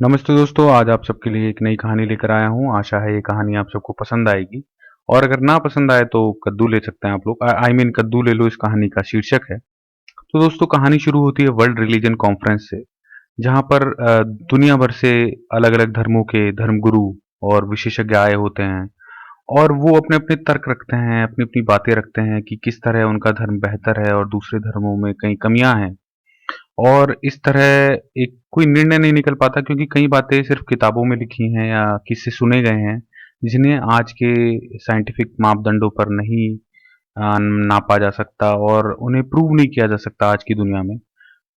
नमस्ते दोस्तों, आज आप सबके लिए एक नई कहानी लेकर आया हूँ। आशा है ये कहानी आप सबको पसंद आएगी। और अगर ना पसंद आए तो कद्दू ले सकते हैं आप लोग। आई मीन कद्दू ले लो, इस कहानी का शीर्षक है। तो दोस्तों, कहानी शुरू होती है वर्ल्ड रिलीजन कॉन्फ्रेंस से, जहाँ पर दुनिया भर से अलग अलग धर्मों के धर्मगुरु और विशेषज्ञ आए होते हैं। और वो अपने अपने तर्क रखते हैं, अपनी अपनी बातें रखते हैं कि किस तरह उनका धर्म बेहतर है और दूसरे धर्मों में कई कमियां हैं। और इस तरह एक कोई निर्णय नहीं निकल पाता, क्योंकि कई बातें सिर्फ किताबों में लिखी हैं या किससे सुने गए हैं, जिन्हें आज के साइंटिफिक मापदंडों पर नहीं नापा जा सकता और उन्हें प्रूव नहीं किया जा सकता आज की दुनिया में।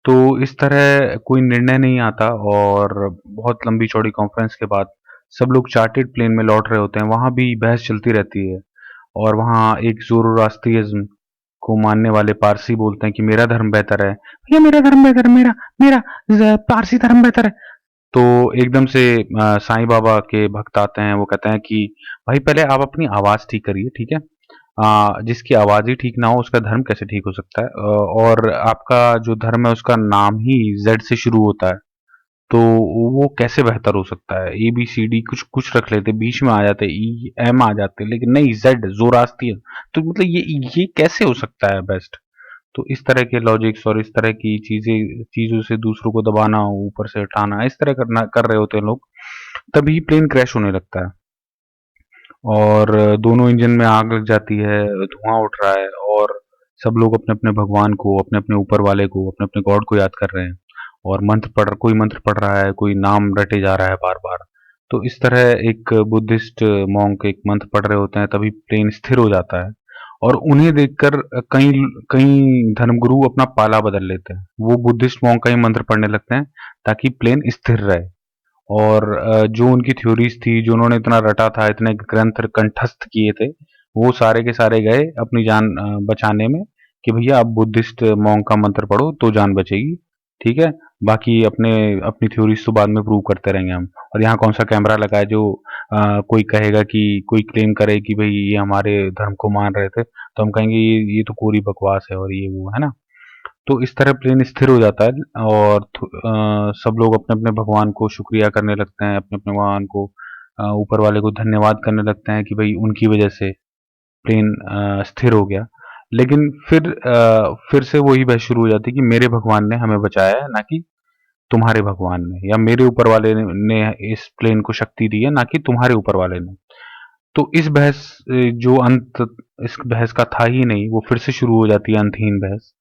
तो इस तरह कोई निर्णय नहीं आता और बहुत लंबी चौड़ी कॉन्फ्रेंस के बाद सब लोग चार्टेड प्लेन में लौट रहे होते हैं। वहां भी बहस चलती रहती है। और वहाँ एक ज़ोरोआस्ट्रियज़्म को मानने वाले पारसी बोलते हैं कि मेरा धर्म बेहतर है। भैया मेरा धर्म बेहतर है, मेरा मेरा पारसी धर्म बेहतर है। तो एकदम से साईं बाबा के भक्त आते हैं। वो कहते हैं कि भाई पहले आप अपनी आवाज़ ठीक करिए, ठीक है? जिसकी आवाज़ ही ठीक ना हो उसका धर्म कैसे ठीक हो सकता है? और आपका जो धर्म है उसका नाम ही जेड से शुरू होता है। तो वो कैसे बेहतर हो सकता है? ए बी सी डी कुछ कुछ रख लेते, बीच में आ जाते, ई एम आ जाते, लेकिन नहीं जेड ज़ोरास्ट्रियन। तो मतलब ये कैसे हो सकता है बेस्ट? तो इस तरह के लॉजिक्स और इस तरह की चीज़ों से दूसरों को दबाना, ऊपर से हटाना, इस तरह करना कर रहे होते हैं लोग। तभी प्लेन क्रैश होने लगता है और दोनों इंजन में आग लग जाती है, धुआं उठ रहा है और सब लोग अपने-अपने भगवान को, अपने-अपने ऊपर वाले को, अपने-अपने गॉड को याद कर रहे हैं। और मंत्र पढ़ रहा है, कोई नाम रटे जा रहा है बार-बार। तो इस तरह एक बुद्धिस्ट मॉन्क एक मंत्र पढ़ रहे होते हैं, तभी प्लेन स्थिर हो जाता है। और उन्हें देखकर कई कई धर्मगुरु अपना पाला बदल लेते हैं। वो बुद्धिस्ट मॉन्क का ही मंत्र पढ़ने लगते हैं ताकि प्लेन स्थिर रहे। और जो उनकी थ्योरीज थी, जो उन्होंने इतना रटा था, इतने ग्रंथ कंठस्थ किए थे, वो सारे के सारे गए अपनी जान बचाने में कि भैया आप बुद्धिस्ट मॉन्क का मंत्र पढ़ो तो जान बचेगी, ठीक है? बाकी अपने अपनी थ्योरीज तो बाद में प्रूव करते रहेंगे हम। और यहाँ कौन सा कैमरा लगा है जो कोई कहेगा कि कोई क्लेम करे कि भाई ये हमारे धर्म को मान रहे थे, तो हम कहेंगे ये तो पूरी बकवास है और ये वो है ना। तो इस तरह प्लेन स्थिर हो जाता है और सब लोग अपने-अपने भगवान को शुक्रिया करने लगते हैं, अपने-अपने भगवान को ऊपर वाले को धन्यवाद करने लगते हैं कि भाई उनकी वजह से प्लेन स्थिर हो गया। लेकिन फिर से वही बहस शुरू हो जाती है कि मेरे भगवान ने हमें बचाया है, ना कि तुम्हारे भगवान ने, या मेरे ऊपर वाले ने इस प्लेन को शक्ति दी है, ना कि तुम्हारे ऊपर वाले ने। तो जो अंत इस बहस का था ही नहीं, वो फिर से शुरू हो जाती है अंतहीन बहस।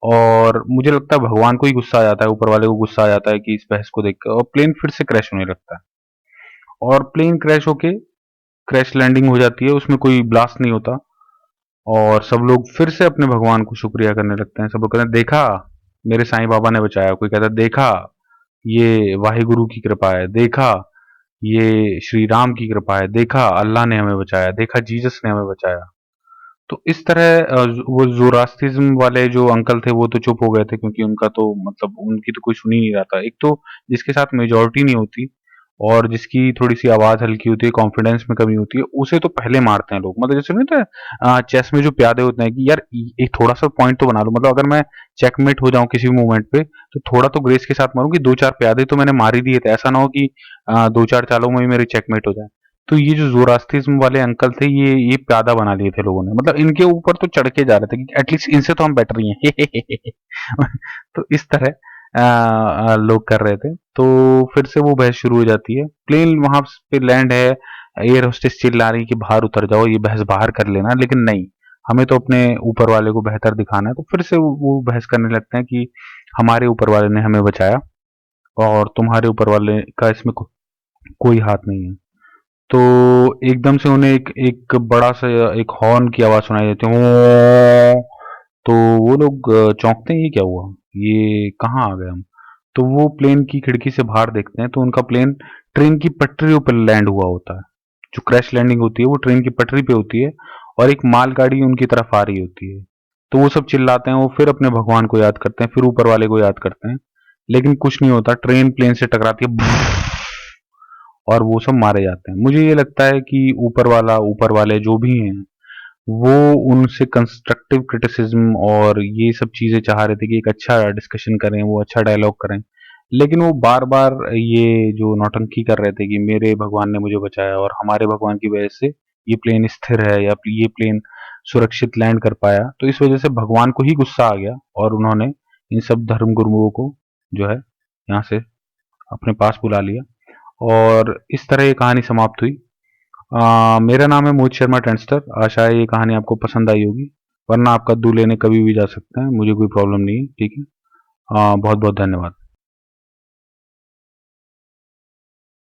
और मुझे लगता है भगवान को ही गुस्सा आ जाता है, ऊपर वाले को गुस्सा आ जाता है कि इस बहस को देख कर, और प्लेन फिर से क्रैश होने लगता है। और प्लेन क्रैश होके क्रैश लैंडिंग हो जाती है, उसमें कोई ब्लास्ट नहीं होता। और सब लोग फिर से अपने भगवान को शुक्रिया करने लगते हैं। सब लोग कहते हैं देखा, मेरे साईं बाबा ने बचाया। कोई कहता है देखा, ये वाहिगुरु की कृपा है। देखा, ये श्री राम की कृपा है। देखा, अल्लाह ने हमें बचाया। देखा, जीसस ने हमें बचाया। तो इस तरह वो ज़ोरास्ट्रिज़्म वाले जो अंकल थे वो तो चुप हो गए थे, क्योंकि उनका तो मतलब उनकी तो कोई सुन ही नहीं रहा था। एक तो जिसके साथ मेजॉरिटी नहीं होती और जिसकी थोड़ी-सी आवाज़ हल्की होती है, कॉन्फिडेंस में कमी होती है, उसे तो पहले मारते हैं लोग। मतलब जैसे नहीं होता चेस में जो प्यादे होते हैं कि यार एक थोड़ा-सा पॉइंट तो बना लो। मतलब अगर मैं चेकमेट हो जाऊँ किसी भी मूवमेंट पे, तो थोड़ा तो ग्रेस के साथ मारूँ कि 2-4 प्यादे तो मैंने मार ही दिए थे। ऐसा ना हो कि 2-4 चालों में ही मेरी चेकमेट हो जाए। तो ये जो ज़ोरास्ट्रिज़्म वाले अंकल थे, ये प्यादा बना लिए थे लोगों ने। मतलब इनके ऊपर तो चढ़ के जा रहे थे कि एटलीस्ट इनसे तो हम बेटर ही हैं। तो इस तरह लोग कर रहे थे। तो फिर से वो बहस शुरू हो जाती है। प्लेन वहां पे लैंड है, एयर होस्टेस चिल्ला रही कि बाहर उतर जाओ, ये बहस बाहर कर लेना। लेकिन नहीं, हमें तो अपने ऊपर वाले को बेहतर दिखाना है। तो फिर से वो बहस करने लगते हैं कि हमारे ऊपर वाले ने हमें बचाया और तुम्हारे ऊपर वाले का इसमें कोई हाथ नहीं है। तो एकदम से उन्हें एक एक बड़ा सा एक हॉर्न की आवाज सुनाई देती है। "ओं"। तो वो लोग चौंकते हैं, ये क्या हुआ, ये कहाँ आ गए हम? तो वो प्लेन की खिड़की से बाहर देखते हैं तो उनका प्लेन ट्रेन की पटरियों पर लैंड हुआ होता है। जो क्रैश लैंडिंग होती है वो ट्रेन की पटरी पे होती है और एक मालगाड़ी उनकी तरफ आ रही होती है। तो वो सब चिल्लाते हैं, वो फिर अपने भगवान को याद करते हैं, फिर ऊपर वाले को याद करते हैं। लेकिन कुछ नहीं होता, ट्रेन प्लेन से टकराती है और वो सब मारे जाते हैं। मुझे ये लगता है कि ऊपर वाले जो भी हैं, वो उनसे कंस्ट्रक्टिव क्रिटिसिज्म और ये सब चीजें चाह रहे थे कि एक अच्छा डिस्कशन करें, वो अच्छा डायलॉग करें। लेकिन वो बार बार ये जो नौटंकी कर रहे थे कि मेरे भगवान ने मुझे बचाया और हमारे भगवान की वजह से ये प्लेन स्थिर है या ये प्लेन सुरक्षित लैंड कर पाया, तो इस वजह से भगवान को ही गुस्सा आ गया और उन्होंने इन सब धर्म गुरुओं को जो है यहाँ से अपने पास बुला लिया और इस तरह ये कहानी समाप्त हुई। मेरा नाम है मोहित शर्मा टेंस्टर। आशा है ये कहानी आपको पसंद आई होगी, वरना आप कद्दू लेने कभी भी जा सकते हैं, मुझे कोई प्रॉब्लम नहीं है। ठीक है, बहुत बहुत धन्यवाद।